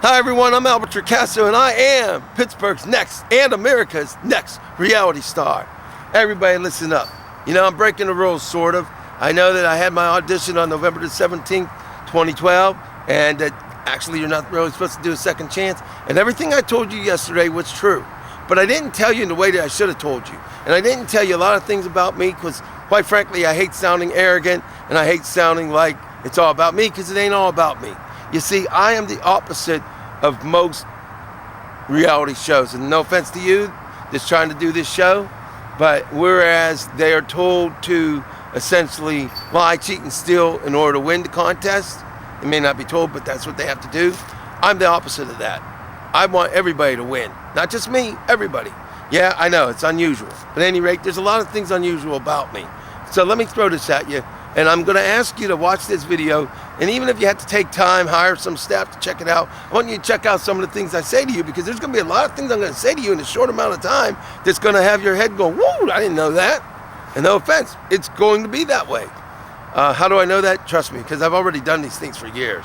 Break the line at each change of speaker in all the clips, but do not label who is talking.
Hi everyone, I'm Albert Torcaso and I am Pittsburgh's next and America's next reality star. Everybody listen up. You know, I'm breaking the rules, sort of. I know that I had my audition on November the 17th, 2012, and that actually you're not really supposed to do a second chance. And everything I told you yesterday was true. But I didn't tell you in the way that I should have told you. And I didn't tell you a lot of things about me because, quite frankly, I hate sounding arrogant and I hate sounding like it's all about me because it ain't all about me. You see, I am the opposite of most reality shows. And no offense to you that's trying to do this show, but whereas they are told to essentially lie, cheat, and steal in order to win the contest, it may not be told, but that's what they have to do. I'm the opposite of that. I want everybody to win. Not just me, everybody. Yeah, I know, it's unusual. But at any rate, there's a lot of things unusual about me. So let me throw this at you. And I'm going to ask you to watch this video, and even if you have to take time, hire some staff to check it out, I want you to check out some of the things I say to you, because there's going to be a lot of things I'm going to say to you in a short amount of time that's going to have your head go, whoa, I didn't know that. And no offense, it's going to be that way. How do I know that? Trust me, because I've already done these things for years.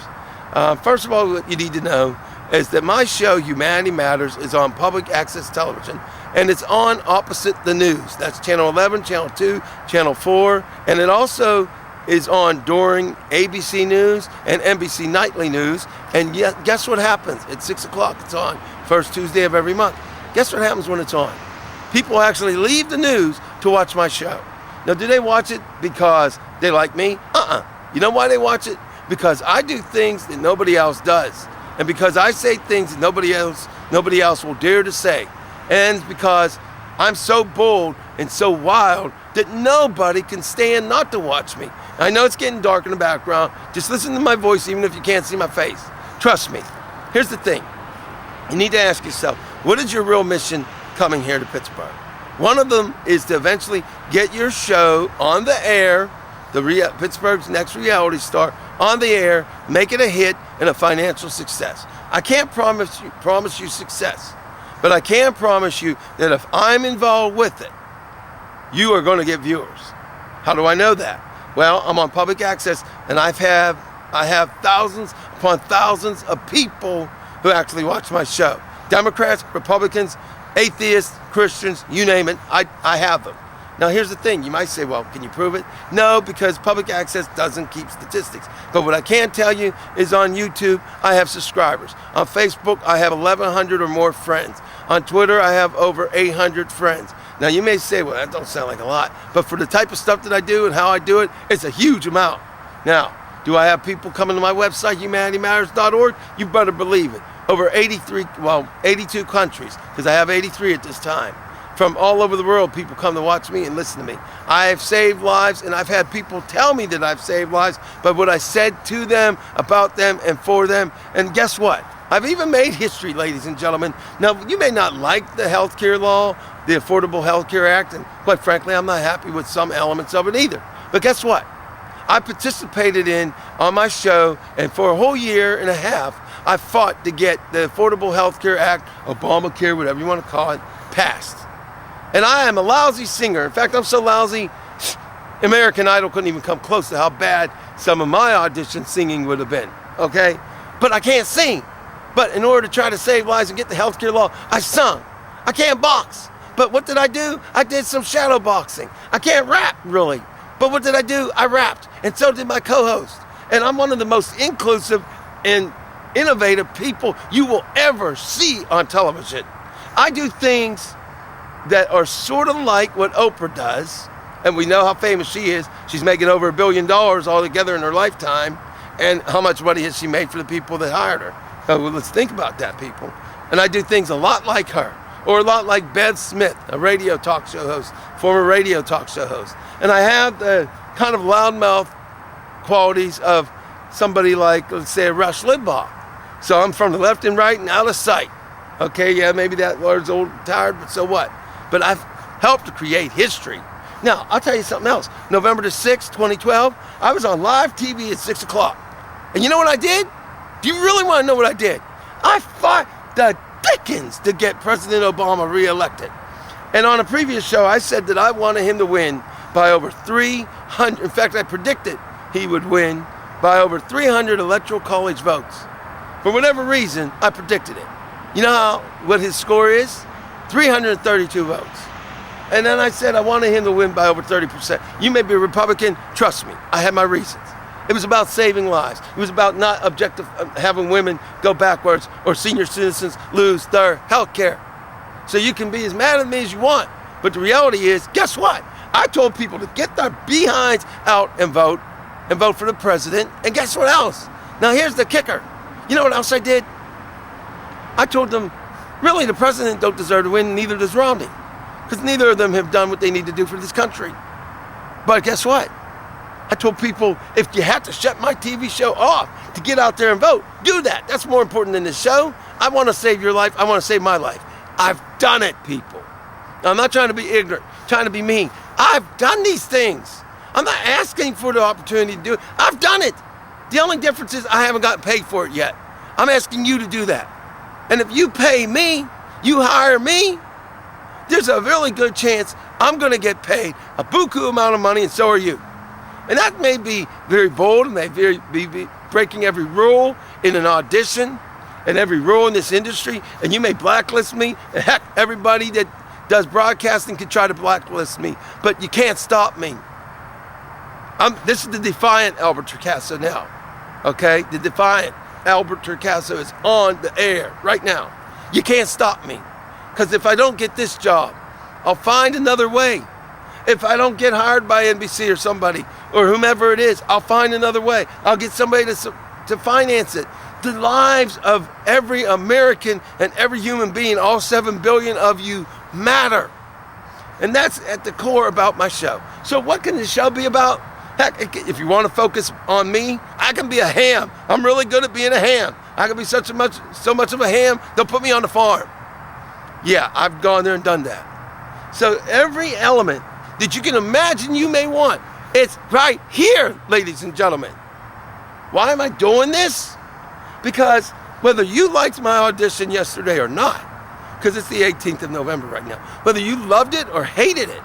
First of all, what you need to know is that my show, Humanity Matters, is on public access television, and it's on opposite the news. That's Channel 11, Channel 2, Channel 4, and it also is on during ABC News and NBC Nightly News. And yet, guess what happens? At 6 o'clock, it's on, first Tuesday of every month. Guess what happens when it's on? People actually leave the news to watch my show. Now, do they watch it because they like me? You know why they watch it? Because I do things that nobody else does. And because I say things that nobody else will dare to say. And it's because I'm so bold and so wild that nobody can stand not to watch me. I know it's getting dark in the background. Just listen to my voice even if you can't see my face. Trust me. Here's the thing. You need to ask yourself, what is your real mission coming here to Pittsburgh? One of them is to eventually get your show on the air, Pittsburgh's next reality star, on the air, make it a hit and a financial success. I can't promise you success, but I can promise you that if I'm involved with it, you are going to get viewers. How do I know that? Well, I'm on public access, and I have thousands upon thousands of people who actually watch my show. Democrats, Republicans, atheists, Christians, you name it, I have them. Now here's the thing, you might say, well, can you prove it? No, because public access doesn't keep statistics. But what I can tell you is on YouTube, I have subscribers. On Facebook, I have 1,100 or more friends. On Twitter, I have over 800 friends. Now you may say, well, that don't sound like a lot, but for the type of stuff that I do and how I do it, it's a huge amount. Now, do I have people coming to my website, humanitymatters.org? You better believe it. Over 82 countries, because I have 83 at this time. From all over the world, people come to watch me and listen to me. I have saved lives, and I've had people tell me that I've saved lives by what I said to them, about them, and for them. And guess what? I've even made history, ladies and gentlemen. Now, you may not like the healthcare law, the Affordable Health Care Act, and quite frankly, I'm not happy with some elements of it either. But guess what? I participated on my show, and for a whole year and a half, I fought to get the Affordable Health Care Act, Obamacare, whatever you want to call it, passed. And I am a lousy singer. In fact, I'm so lousy, American Idol couldn't even come close to how bad some of my audition singing would have been, okay? But I can't sing. But in order to try to save lives and get the healthcare law, I sung. I can't box. But what did I do? I did some shadow boxing. I can't rap, really. But what did I do? I rapped. And so did my co-host. And I'm one of the most inclusive and innovative people you will ever see on television. I do things that are sort of like what Oprah does, and we know how famous she is. She's making over $1 billion altogether in her lifetime, and how much money has she made for the people that hired her? Well, let's think about that, people. And I do things a lot like her, or a lot like Bev Smith, a radio talk show host, former radio talk show host. And I have the kind of loudmouth qualities of somebody like, let's say, a Rush Limbaugh. So I'm from the left and right and out of sight. Okay, yeah, maybe that word's old and tired, but so what? But I've helped to create history. Now, I'll tell you something else. November the 6th, 2012, I was on live TV at 6 o'clock. And you know what I did? Do you really want to know what I did? I fought the dickens to get President Obama reelected. And on a previous show, I said that I wanted him to win by over 300. In fact, I predicted he would win by over 300 electoral college votes. For whatever reason, I predicted it. You know what his score is? 332 votes. And then I said I wanted him to win by over 30%. You may be a Republican. Trust me, I had my reasons. It was about saving lives. It was about not having women go backwards or senior citizens lose their health care. So you can be as mad at me as you want. But the reality is, guess what? I told people to get their behinds out and vote for the president. And guess what else? Now here's the kicker. You know what else I did? I told them, really, the president don't deserve to win, neither does Romney. Because neither of them have done what they need to do for this country. But guess what? I told people, if you have to shut my TV show off to get out there and vote, do that. That's more important than this show. I want to save your life. I want to save my life. I've done it, people. Now, I'm not trying to be ignorant, trying to be mean. I've done these things. I'm not asking for the opportunity to do it. I've done it. The only difference is I haven't gotten paid for it yet. I'm asking you to do that. And if you pay me, you hire me, there's a really good chance I'm going to get paid a buku amount of money, and so are you. And that may be very bold, and may be breaking every rule in an audition and every rule in this industry, and you may blacklist me, and heck, everybody that does broadcasting can try to blacklist me, but you can't stop me. This is the defiant Albert Torcaso now, okay? The defiant Albert Torcaso is on the air right now. You can't stop me, because if I don't get this job, I'll find another way. If I don't get hired by NBC or somebody, or whomever it is, I'll find another way. I'll get somebody to finance it. The lives of every American and every human being, all 7 billion of you, matter. And that's at the core about my show. So what can the show be about? Heck, if you want to focus on me, I can be a ham. I'm really good at being a ham. I can be so much of a ham, they'll put me on the farm. Yeah, I've gone there and done that. So every element that you can imagine you may want, it's right here, ladies and gentlemen. Why am I doing this? Because whether you liked my audition yesterday or not, because it's the 18th of November right now, whether you loved it or hated it,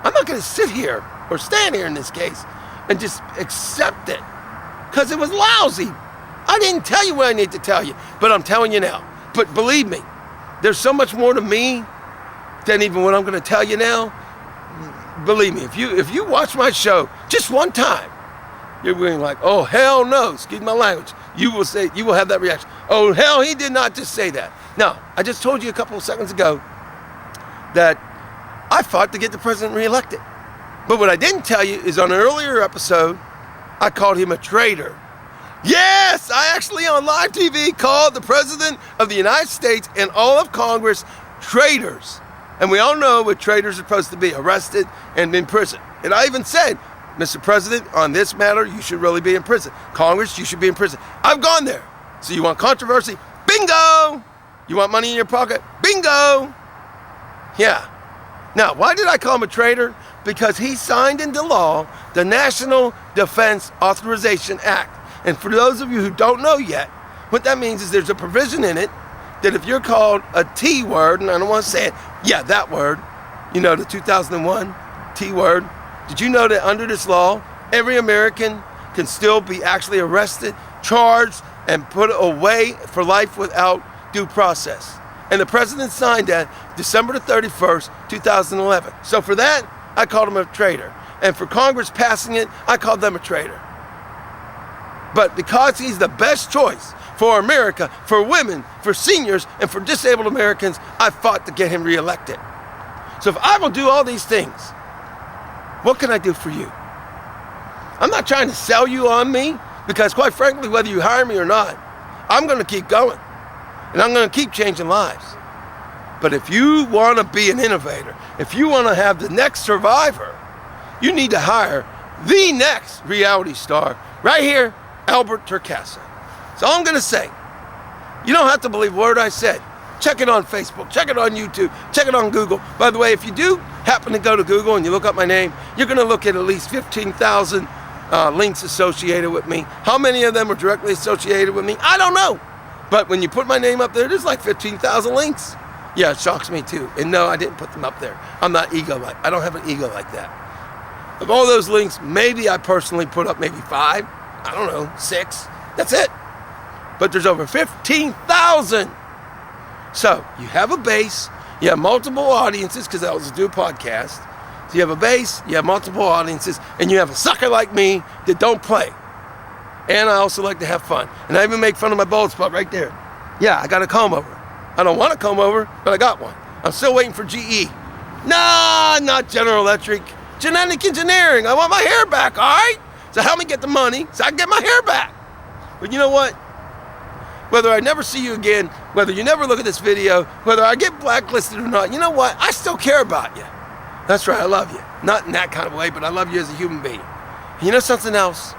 I'm not going to sit here, or stand here in this case, and just accept it, because it was lousy. I didn't tell you what I need to tell you, but I'm telling you now. But believe me, there's so much more to me than even what I'm going to tell you now. Believe me, if you watch my show just one time, you're going like, oh, hell no, excuse my language. You will have that reaction. Oh, hell, he did not just say that. No, I just told you a couple of seconds ago that I fought to get the president reelected. But what I didn't tell you is on an earlier episode, I called him a traitor. Yes, I actually on live TV called the president of the United States and all of Congress traitors. And we all know what traitors are supposed to be, arrested and in prison. And I even said, Mr. President, on this matter, you should really be in prison. Congress, you should be in prison. I've gone there. So you want controversy? Bingo! You want money in your pocket? Bingo! Yeah. Now, why did I call him a traitor? Because he signed into law the National Defense Authorization Act. And for those of you who don't know yet, what that means is there's a provision in it that if you're called a T word, and I don't want to say it, yeah, that word, you know, the 2001 T word, did you know that under this law, every American can still be actually arrested, charged, and put away for life without due process? And the president signed that December the 31st, 2011. So for that, I called him a traitor. And for Congress passing it, I called them a traitor. But because he's the best choice for America, for women, for seniors, and for disabled Americans, I fought to get him reelected. So if I will do all these things, what can I do for you? I'm not trying to sell you on me, because quite frankly, whether you hire me or not, I'm going to keep going. And I'm going to keep changing lives. But if you want to be an innovator, if you want to have the next survivor, you need to hire the next reality star right here, Albert Torcaso. So all I'm going to say, you don't have to believe a word I said. Check it on Facebook, check it on YouTube, check it on Google. By the way, if you do happen to go to Google and you look up my name, you're going to look at least 15,000 links associated with me. How many of them are directly associated with me? I don't know. But when you put my name up there, there's like 15,000 links. Yeah, it shocks me too. And no, I didn't put them up there. I'm not ego-like. I don't have an ego like that. Of all those links, maybe I personally put up maybe 5. I don't know, 6. That's it. but there's over 15,000. So you have a base, you have multiple audiences, because I also do a podcast. So you have a base, you have multiple audiences, and you have a sucker like me that don't play. And I also like to have fun. And I even make fun of my bald spot right there. Yeah, I got a comb over. I don't want a comb over, but I got one. I'm still waiting for GE. Nah, not General Electric. Genetic engineering. I want my hair back, all right? So help me get the money so I can get my hair back. But you know what? Whether I never see you again, whether you never look at this video, whether I get blacklisted or not, you know what? I still care about you. That's right, I love you. Not in that kind of way, but I love you as a human being. And you know something else?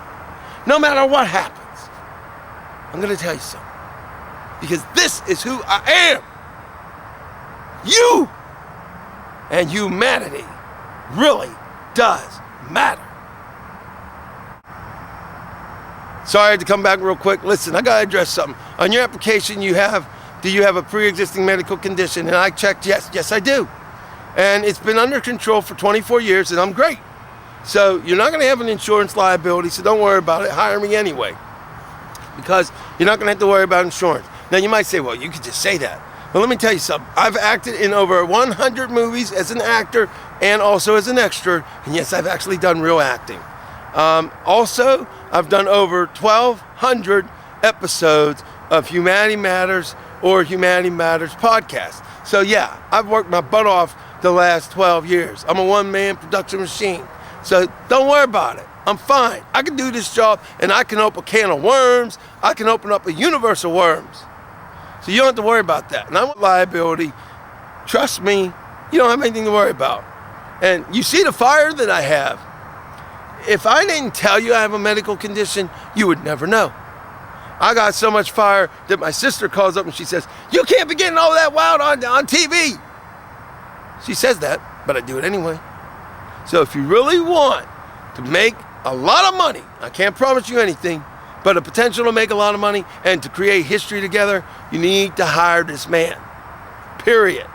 No matter what happens, I'm going to tell you something. Because this is who I am. You and humanity really does matter. Sorry I had to come back real quick. Listen, I got to address something. On your application, do you have a pre-existing medical condition? And I checked, yes I do. And it's been under control for 24 years, and I'm great. So you're not going to have an insurance liability, so don't worry about it. Hire me anyway. Because you're not going to have to worry about insurance. Now, you might say, well, you could just say that. But let me tell you something. I've acted in over 100 movies as an actor and also as an extra. And yes, I've actually done real acting. Also, I've done over 1,200 episodes of Humanity Matters or Humanity Matters podcast. So yeah, I've worked my butt off the last 12 years. I'm a one-man production machine. So don't worry about it. I'm fine. I can do this job, and I can open a can of worms. I can open up a universe of worms. So you don't have to worry about that. And I want liability. Trust me, you don't have anything to worry about. And you see the fire that I have. If I didn't tell you I have a medical condition, you would never know. I got so much fire that my sister calls up and she says, you can't be getting all that wild on TV. She says that, but I do it anyway. So if you really want to make a lot of money, I can't promise you anything, but a potential to make a lot of money and to create history together, you need to hire this man. Period.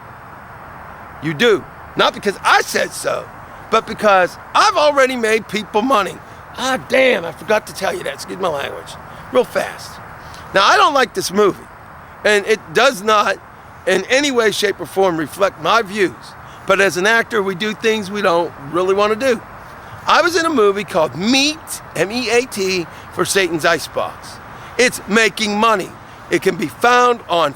You do. Not because I said so, but because I've already made people money. Ah, damn, I forgot to tell you that. Excuse my language. Real fast. Now, I don't like this movie, and it does not in any way, shape, or form reflect my views. But as an actor, we do things we don't really want to do. I was in a movie called Meat, M-E-A-T, for Satan's Icebox. It's making money. It can be found on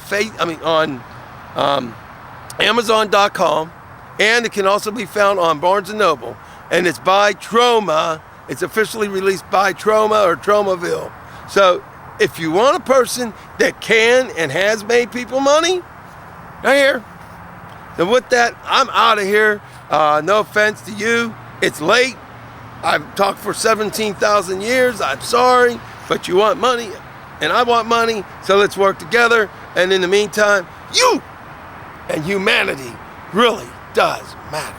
Amazon.com, and it can also be found on Barnes & Noble. And it's by Troma. It's officially released by Troma or Tromaville. So if you want a person that can and has made people money, right here. So with that, I'm out of here. No offense to you. It's late. I've talked for 17,000 years. I'm sorry, but you want money, and I want money, so let's work together. And in the meantime, you and humanity really does matter.